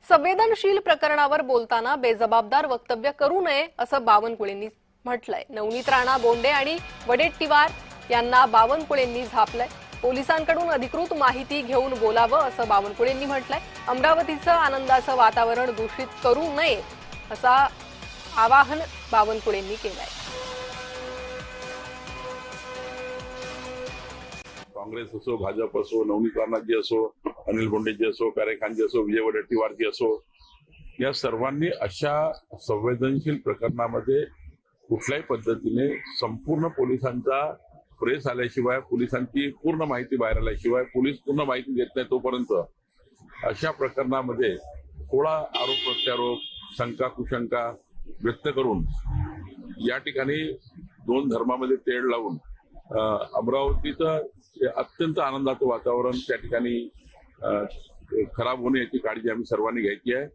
संवेदनशील प्रकरणावर बोलताना बेजबाबदार वक्तव्य करू नये असं बावनकुळेंनी म्हटलंय। नवनीत राणा बोंडे आणि वडेट्टीवार यांना बावनकुळेंनी झापलंय। पोलिसांकडून अधिकृत माहिती घेऊन बोलावं असं बावनकुळेंनी म्हटलंय। अमरावतीचं आनंदाचं वातावरण दूषित करू नये असं आवाहन बावनकुळेंनी केलंय। काँग्रेस असो, भाजप असो, नवनीत राणाजी असो, अनिल बोंडेजी असो, पॅरेखानजी असो, विजय वडेट्टीवारजी असो, या सर्वांनी अशा संवेदनशील प्रकरणामध्ये कुठल्याही पद्धतीने संपूर्ण पोलिसांचा प्रेस आल्याशिवाय, पोलिसांची पूर्ण माहिती बाहेर आल्याशिवाय, पोलीस पूर्ण माहिती देत नाही तोपर्यंत अशा प्रकरणामध्ये थोडा आरोप प्रत्यारोप, शंका कुशंका व्यक्त करून या ठिकाणी दोन धर्मामध्ये तेढ लावून अमरावतीचं अत्यंत आनंदाचं वातावरण त्या ठिकाणी खराब होणे याची काळजी आम्ही सर्वांनी घ्यायची आहे।